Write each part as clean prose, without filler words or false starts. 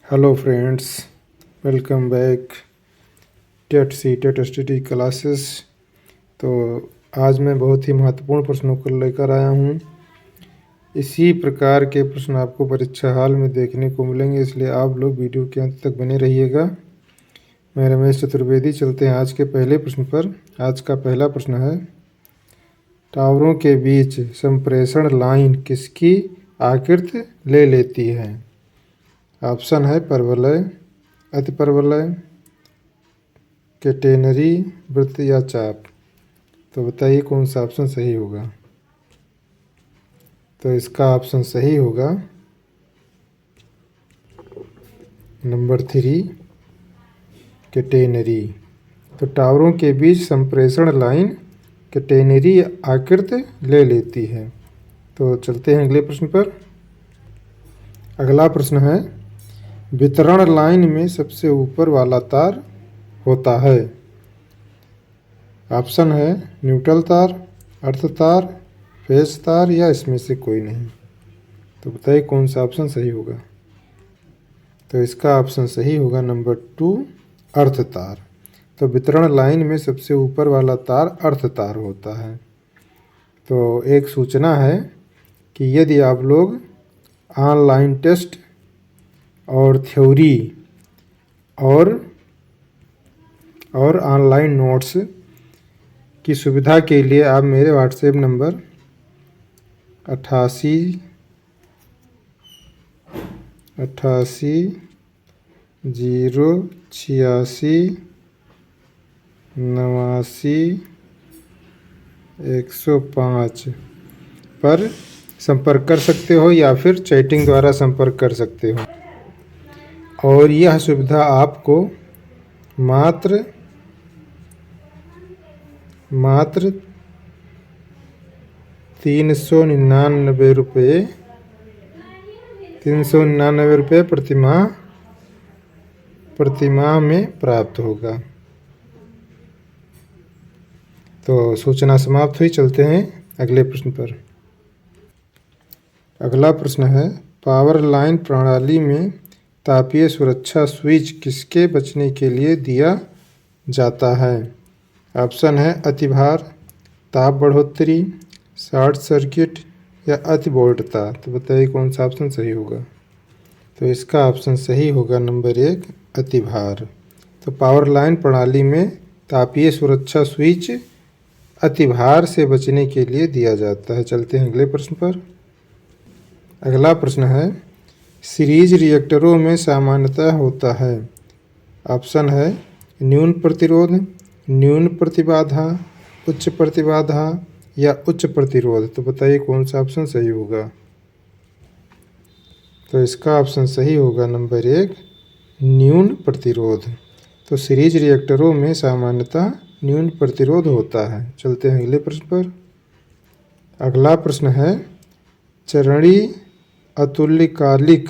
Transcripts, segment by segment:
Hello friends, welcome back TET C TET study classes. तो आज मैं बहुत ही महत्वपूर्ण प्रश्नों को लेकर आया हूँ। इसी प्रकार के प्रश्न आपको परीक्षा हाल में देखने को मिलेंगे, इसलिए आप लोग वीडियो के अंत तक बने रहिएगा। मैं रमेश चतुर्वेदी। चलते हैं आज के पहले प्रश्न पर। आज का पहला प्रश्न है, टावरों के बीच संप्रेषण लाइन किसकी आकृति ले लेती है? ऑप्शन है परवलय, अतिपरवलय, कैटेनरी, वृत्त या चाप। तो बताइए कौन सा ऑप्शन सही होगा। तो इसका ऑप्शन सही होगा नंबर 3, कैटेनरी। तो टावरों के बीच संप्रेषण लाइन कैटेनरी आकृति ले लेती है। तो चलते हैं अगले प्रश्न पर। अगला प्रश्न है, वितरण लाइन में सबसे ऊपर वाला तार होता है। ऑप्शन है न्यूट्रल तार, अर्थ तार, फेज तार या इसमें से कोई नहीं। तो बताइए कौन सा ऑप्शन सही होगा। तो इसका ऑप्शन सही होगा नंबर 2, अर्थ तार। तो वितरण लाइन में सबसे ऊपर वाला तार अर्थ तार होता है। तो एक सूचना है कि यदि आप लोग ऑनलाइन टेस्ट और थ्योरी और ऑनलाइन नोट्स की सुविधा के लिए आप मेरे व्हाट्सएप नंबर 88 086 89 105 पर संपर्क कर सकते हो या फिर चैटिंग द्वारा संपर्क कर सकते हो। और यह सुविधा आपको मात्र 399 रुपये प्रतिमाह में प्राप्त होगा। तो सूचना समाप्त हुई। चलते हैं अगले प्रश्न पर। अगला प्रश्न है, पावर लाइन प्रणाली में तापीय सुरक्षा स्विच किसके बचने के लिए दिया जाता है? ऑप्शन है अतिभार, ताप बढ़ोतरी, शॉर्ट सर्किट या अति वोल्टता। तो बताइए कौन सा ऑप्शन सही होगा। तो इसका ऑप्शन सही होगा नंबर 1, अतिभार। तो पावर लाइन प्रणाली में तापीय सुरक्षा स्विच अतिभार से बचने के लिए दिया जाता है। चलते हैं अगले प्रश्न पर। अगला प्रश्न है, सीरीज रिएक्टरों में सामान्यतः होता है। ऑप्शन है न्यून प्रतिरोध, न्यून प्रतिबाधा, उच्च प्रतिबाधा या उच्च प्रतिरोध। तो बताइए कौन सा ऑप्शन सही होगा। तो इसका ऑप्शन सही होगा नंबर 1, न्यून प्रतिरोध। तो सीरीज रिएक्टरों में सामान्यतः न्यून प्रतिरोध होता है। चलते हैं अगले प्रश्न पर। अगला प्रश्न है, चरणी अतुल्यकालिक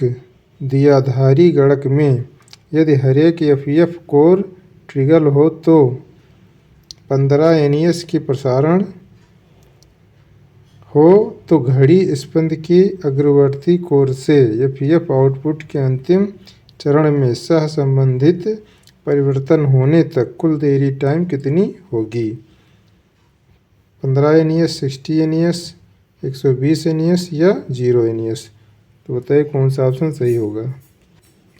दियाधारी गणक में यदि हरेक एफईएफ कोर ट्रिगर हो तो 15 NES की प्रसारण हो तो घड़ी स्पंद के अग्रवर्ती कोर से एफईएफ आउटपुट के अंतिम चरण में सह संबंधित परिवर्तन होने तक कुल देरी टाइम कितनी होगी? 15 NES, 60 NES, 120 NES या 0 NES। तो बताइए कौन सा ऑप्शन सही होगा।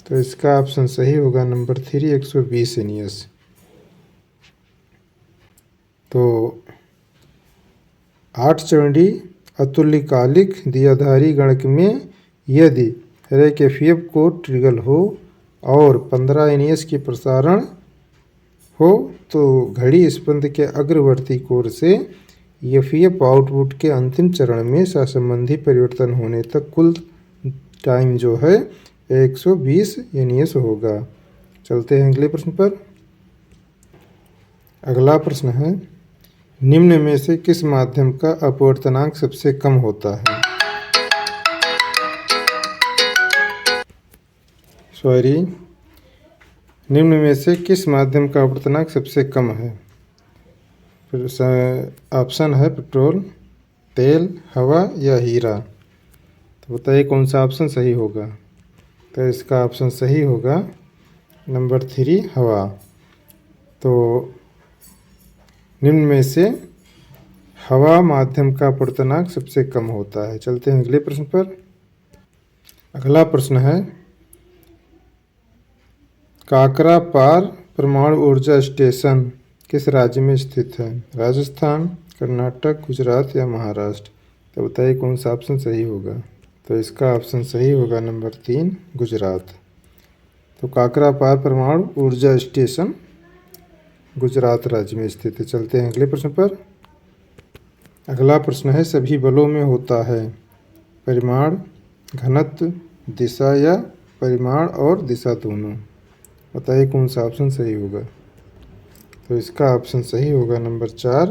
तो इसका ऑप्शन सही होगा नंबर 3, 120 NES। तो 8 चरणी अतुल्यकालिक दियाधारी गणक में यदि हरेक एफईएफ को ट्रिगर हो और 15 NES की प्रसारण हो तो घड़ी स्पंद के अग्रवर्ती कोर से एफईएफ आउटपुट के अंतिम चरण में सहसंबंधी परिवर्तन होने तक कुल टाइम जो है 120 NES होगा। चलते हैं अगले प्रश्न पर। अगला प्रश्न है, निम्न में से किस माध्यम का अपवर्तनांक सबसे कम होता है? निम्न में से किस माध्यम का अपवर्तनांक सबसे कम है? फिर ऑप्शन है पेट्रोल, तेल, हवा या हीरा। तो बताइए कौन सा ऑप्शन सही होगा। तो इसका ऑप्शन सही होगा नंबर 3 हवा। तो निम्न में से हवा माध्यम का अपवर्तनांक सबसे कम होता है। चलते हैं अगले प्रश्न पर। अगला प्रश्न है, काकरापार परमाणु ऊर्जा स्टेशन किस राज्य में स्थित है? राजस्थान, कर्नाटक, गुजरात या महाराष्ट्र? तो बताइए कौन सा ऑप्शन सही होगा। तो इसका ऑप्शन सही होगा नंबर 3 गुजरात। तो काकरापार परमाणु ऊर्जा स्टेशन गुजरात राज्य में स्थित है। चलते हैं अगले प्रश्न पर। अगला प्रश्न है, सभी बलों में होता है परिमाण, घनत्व, दिशा या परिमाण और दिशा दोनों? बताइए कौन सा ऑप्शन सही होगा। तो इसका ऑप्शन सही होगा नंबर 4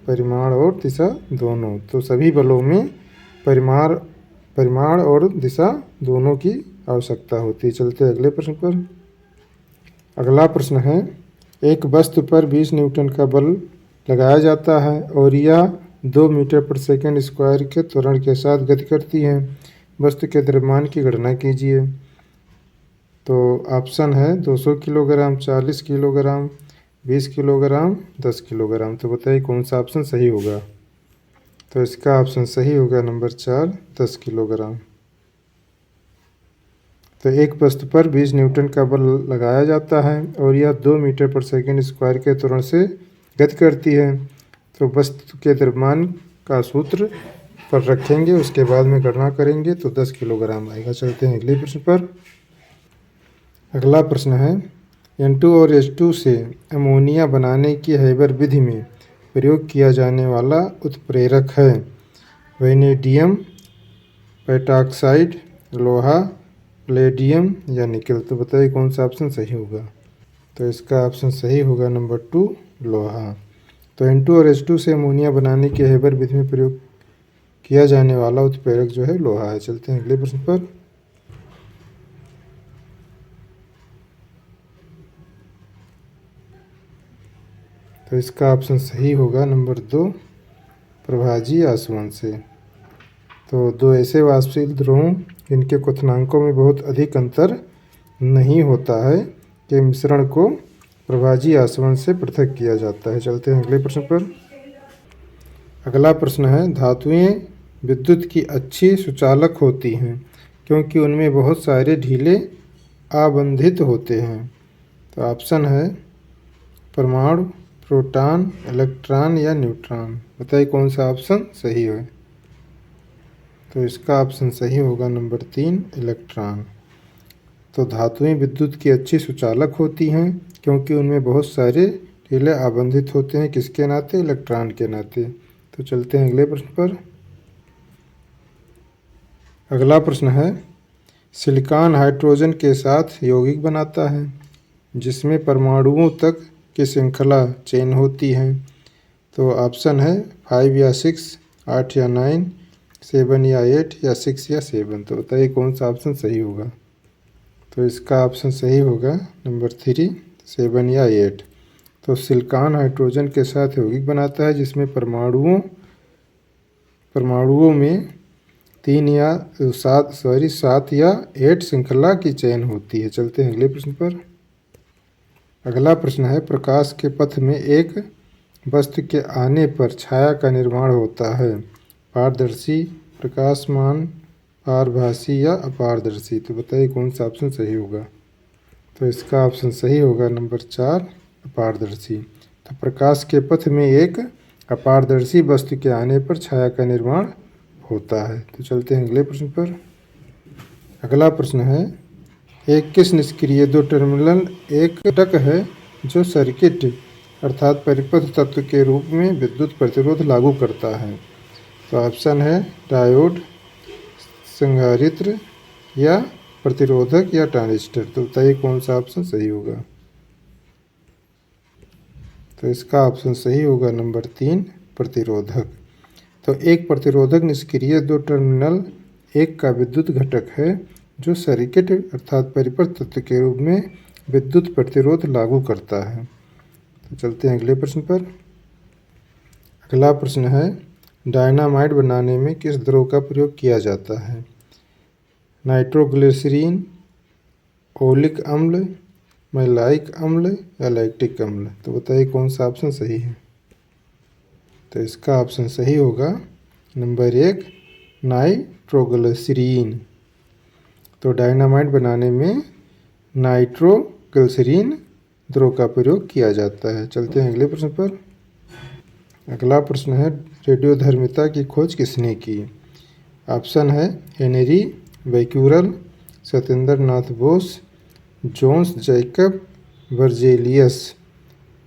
परिमाण और दिशा दोनों। तो सभी बलों में परिमाण और दिशा दोनों की आवश्यकता होती है। चलते हैं अगले प्रश्न पर। अगला प्रश्न है, एक वस्तु पर 20 न्यूटन का बल लगाया जाता है और यह 2 मीटर पर सेकंड स्क्वायर के त्वरण के साथ गति करती है। वस्तु के द्रव्यमान की गणना कीजिए। तो ऑप्शन है 200 किलोग्राम, 40 किलोग्राम, 20 किलोग्राम, 10 किलोग्राम। तो बताइए कौन सा ऑप्शन सही होगा। तो इसका ऑप्शन सही होगा नंबर 4 10 किलोग्राम। तो एक वस्तु पर 20 न्यूटन का बल लगाया जाता है और यह 2 मीटर पर सेकंड स्क्वायर के त्वरण से गति करती है। तो वस्तु के द्रव्यमान का सूत्र पर रखेंगे, उसके बाद में गणना करेंगे तो 10 किलोग्राम आएगा। चलते हैं अगले प्रश्न पर। अगला प्रश्न है, N2 और H2 से अमोनिया बनाने की हैबर विधि में प्रयोग किया जाने वाला उत्प्रेरक है वैनेडियम, पेंटॉक्साइड, लोहा, पैलेडियम या निकल? तो बताइए कौन सा ऑप्शन सही होगा। तो इसका ऑप्शन सही होगा नंबर 2 लोहा। तो N2 और H2 से अमोनिया बनाने की हैबर विधि में प्रयोग किया जाने वाला उत्प्रेरक जो है लोहा है। चलते हैं अगले प्रश्न पर। तो इसका ऑप्शन सही होगा नंबर 2 प्रभाजी आसवन से। तो दो ऐसे वाष्पशील द्रवों जिनके क्वथनांकों में बहुत अधिक अंतर नहीं होता है के मिश्रण को प्रभाजी आसवन से पृथक किया जाता है। चलते हैं अगले प्रश्न पर। अगला प्रश्न है, धातुएं विद्युत की अच्छी सुचालक होती हैं क्योंकि उनमें बहुत सारे ढीले आबंधित होते हैं। तो ऑप्शन है परमाणु, प्रोटॉन, इलेक्ट्रॉन या न्यूट्रॉन? बताइए कौन सा ऑप्शन सही है। तो इसका ऑप्शन सही होगा नंबर 3 इलेक्ट्रॉन। तो धातुएं विद्युत की अच्छी सुचालक होती हैं क्योंकि उनमें बहुत सारे ढीले आबंधित होते हैं। किसके नाते? इलेक्ट्रॉन के नाते। तो चलते हैं अगले प्रश्न पर। अगला प्रश्न है, सिलिकॉन हाइड्रोजन के साथ यौगिक बनाता है जिसमें परमाणुओं तक की श्रृंखला चेन होती है। तो ऑप्शन है 5 या 6, 8 या 9, 7 या 8 या 6 या 7? तो बताइए कौन सा ऑप्शन सही होगा। तो इसका ऑप्शन सही होगा नंबर 3 7 या 8। तो सिलिकॉन हाइड्रोजन के साथ यौगिक बनाता है जिसमें परमाणुओं में 7 या 8 श्रृंखला की चेन होती है। चलते हैं अगले प्रश्न पर। अगला प्रश्न है, प्रकाश के पथ में एक वस्तु के आने पर छाया का निर्माण होता है पारदर्शी, प्रकाशमान, पारभासी या अपारदर्शी? तो बताइए कौन सा ऑप्शन सही होगा। तो इसका ऑप्शन सही होगा नंबर 4 अपारदर्शी। तो प्रकाश के पथ में एक अपारदर्शी वस्तु के आने पर छाया का निर्माण होता है। तो चलते हैं अगले प्रश्न पर। अगला प्रश्न है, एक किस निष्क्रिय 2 टर्मिनल एक घटक है जो सर्किट अर्थात परिपथ तत्व के रूप में विद्युत प्रतिरोध लागू करता है? तो ऑप्शन है डायोड, संधारित्र या प्रतिरोधक या ट्रांजिस्टर? तो बताइए कौन सा ऑप्शन सही होगा। तो इसका ऑप्शन सही होगा नंबर 3 प्रतिरोधक। तो एक प्रतिरोधक निष्क्रिय 2 टर्मिनल एक का विद्युत घटक है जो सर्किट अर्थात परिपथ तत्व के रूप में विद्युत प्रतिरोध लागू करता है। तो चलते हैं अगले प्रश्न पर। अगला प्रश्न है, डायनामाइट बनाने में किस द्रव का प्रयोग किया जाता है? नाइट्रोग्लिसरीन, ओलिक अम्ल, मैलाइक अम्ल या लैक्टिक अम्ल। तो बताइए कौन सा ऑप्शन सही है। तो इसका ऑप्शन सही होगा नंबर 1 नाइट्रोग्लिसरीन। तो डायनामाइट बनाने में नाइट्रोग्लिसरीन द्रव का प्रयोग किया जाता है। चलते हैं अगले प्रश्न पर। अगला प्रश्न है रेडियोधर्मिता की खोज किसने की। ऑप्शन है Henri Becquerel, Satyendra Nath Bose, Jones Jacob, Berzelius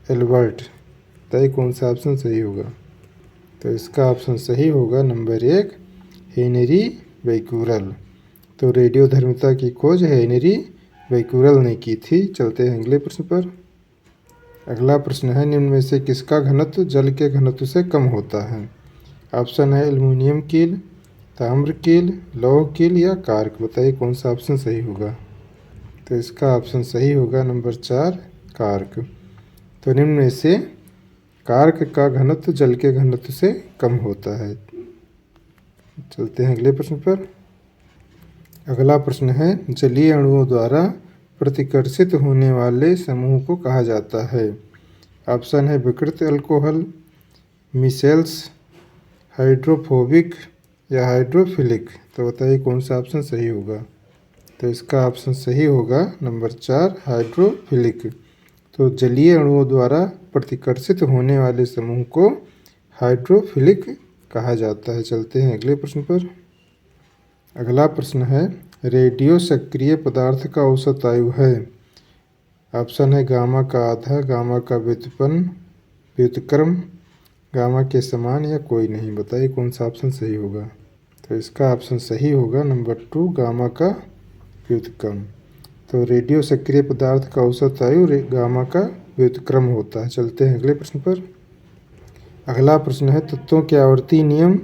Albert. बताइए कौन सा ऑप्शन सही होगा। तो इसका ऑप्शन सही होगा नंबर 1 हेनरी बैक्यूरेल। तो रेडियोधर्मिता की खोज हेनरी बैक्यूरेल ने की थी। चलते हैं अगले प्रश्न पर। अगला प्रश्न है निम्न में से किसका घनत्व जल के घनत्व से कम होता है। ऑप्शन है एल्युमिनियम कील, ताम्र कील, लौह कील या कार्क। बताइए कौन सा ऑप्शन सही होगा। तो इसका ऑप्शन सही होगा नंबर 4 कार्क। तो निम्न में से कार्क का घनत्व जल के घनत्व से कम होता है। चलते हैं अगले प्रश्न पर। अगला प्रश्न है जलीय अणुओं द्वारा प्रतिकर्षित होने वाले समूह को कहा जाता है। ऑप्शन है विकृत अल्कोहल, मिसेल्स, हाइड्रोफोबिक या हाइड्रोफिलिक। तो बताइए कौन सा ऑप्शन सही होगा। तो इसका ऑप्शन सही होगा नंबर 4 हाइड्रोफिलिक। तो जलीय अणुओं द्वारा प्रतिकर्षित होने वाले समूह को हाइड्रोफिलिक कहा जाता है। चलते हैं अगले प्रश्न पर। अगला प्रश्न है रेडियो सक्रिय पदार्थ का औसत आयु है। ऑप्शन है गामा का आधा, गामा का व्युत्क्रम, गामा के समान या कोई नहीं। बताइए कौन सा ऑप्शन सही होगा। तो इसका ऑप्शन सही होगा नंबर 2 गामा का व्युत्क्रम। तो रेडियो सक्रिय पदार्थ का औसत आयु गामा का व्युत्क्रम होता है। चलते हैं अगले प्रश्न पर। अगला प्रश्न है तत्वों के आवर्ती नियम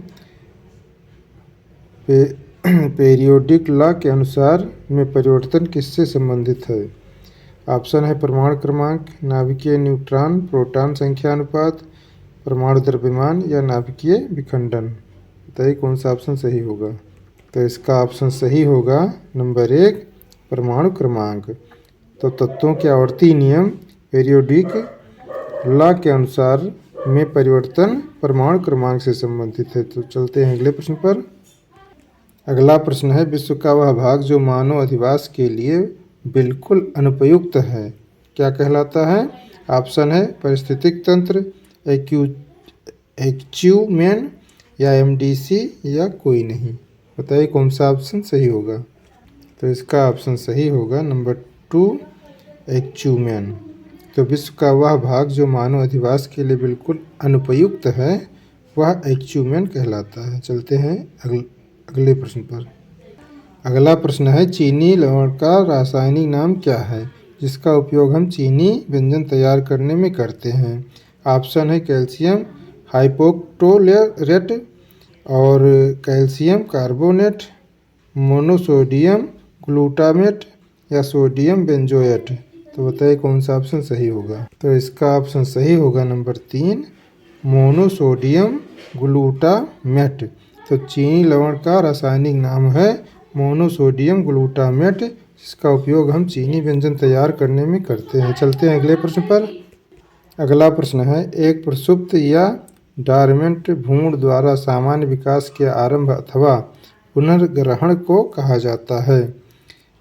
पीरियोडिक लॉ के अनुसार में परिवर्तन किससे संबंधित है। ऑप्शन है परमाणु क्रमांक, नाभिकीय न्यूट्रॉन प्रोटॉन संख्या अनुपात, परमाणु द्रव्यमान या नाभिकीय विखंडन। बताइए कौन सा ऑप्शन सही होगा। तो इसका ऑप्शन सही होगा नंबर 1 परमाणु क्रमांक। तो तत्वों के आवर्ती नियम पीरियोडिक लॉ के अनुसार में परिवर्तन परमाणु क्रमांक से संबंधित है। तो चलते हैं अगले प्रश्न पर। अगला प्रश्न है विश्व का वह भाग जो मानव अधिवास के लिए बिल्कुल अनुपयुक्त है क्या कहलाता है। ऑप्शन है पारिस्थितिक तंत्र, एक्यूमेन या एमडीसी या कोई नहीं। बताइए कौन सा ऑप्शन सही होगा। तो इसका ऑप्शन सही होगा नंबर 2 एक्यूमेन। तो विश्व का वह भाग जो मानव अधिवास के लिए बिल्कुल अनुपयुक्त है वह एक्यूमेन कहलाता है। चलते हैं अगले प्रश्न पर। अगला प्रश्न है चीनी लवण का रासायनिक नाम क्या है जिसका उपयोग हम चीनी व्यंजन तैयार करने में करते हैं। ऑप्शन है कैल्शियम हाइपोक्टोलेट और कैल्शियम कार्बोनेट, मोनोसोडियम ग्लूटामेट या सोडियम बेंजोएट। तो बताइए कौन सा ऑप्शन सही होगा। तो इसका ऑप्शन सही होगा नंबर 3 मोनोसोडियम ग्लूटामेट। तो चीनी लवण का रासायनिक नाम है मोनोसोडियम ग्लूटामेट जिसका उपयोग हम चीनी व्यंजन तैयार करने में करते हैं। चलते हैं अगले प्रश्न पर। अगला प्रश्न है एक प्रसुप्त या डॉर्मेंट भ्रूण द्वारा सामान्य विकास के आरंभ अथवा पुनर्ग्रहण को कहा जाता है।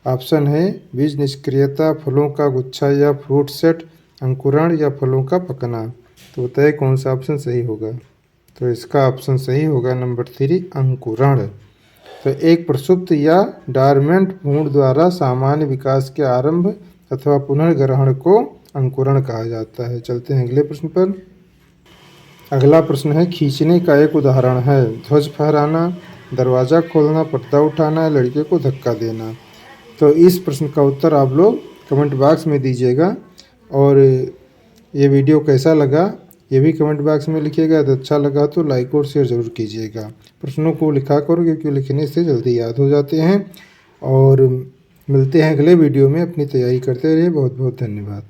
ऑप्शन है बीज निष्क्रियता, फलों का गुच्छा या फ्रूट सेट, अंकुरण या फलों का पकना। तो बताइए कौन सा ऑप्शन सही होगा। तो इसका ऑप्शन सही होगा नंबर 3 अंकुरण। तो एक प्रसुप्त या डॉर्मेंट भ्रूण द्वारा सामान्य विकास के आरंभ अथवा पुनर्ग्रहण को अंकुरण कहा जाता है। चलते हैं अगले प्रश्न पर। अगला प्रश्न है खींचने का एक उदाहरण है ध्वज फहराना, दरवाज़ा खोलना, पर्दा उठाना, लड़के को धक्का देना। तो इस प्रश्न का उत्तर आप लोग कमेंट बॉक्स में दीजिएगा और ये वीडियो कैसा लगा ये भी कमेंट बॉक्स में लिखिएगा। तो अच्छा लगा तो लाइक और शेयर ज़रूर कीजिएगा। प्रश्नों को लिखा करो क्योंकि लिखने से जल्दी याद हो जाते हैं। और मिलते हैं अगले वीडियो में। अपनी तैयारी करते रहिए। बहुत बहुत धन्यवाद।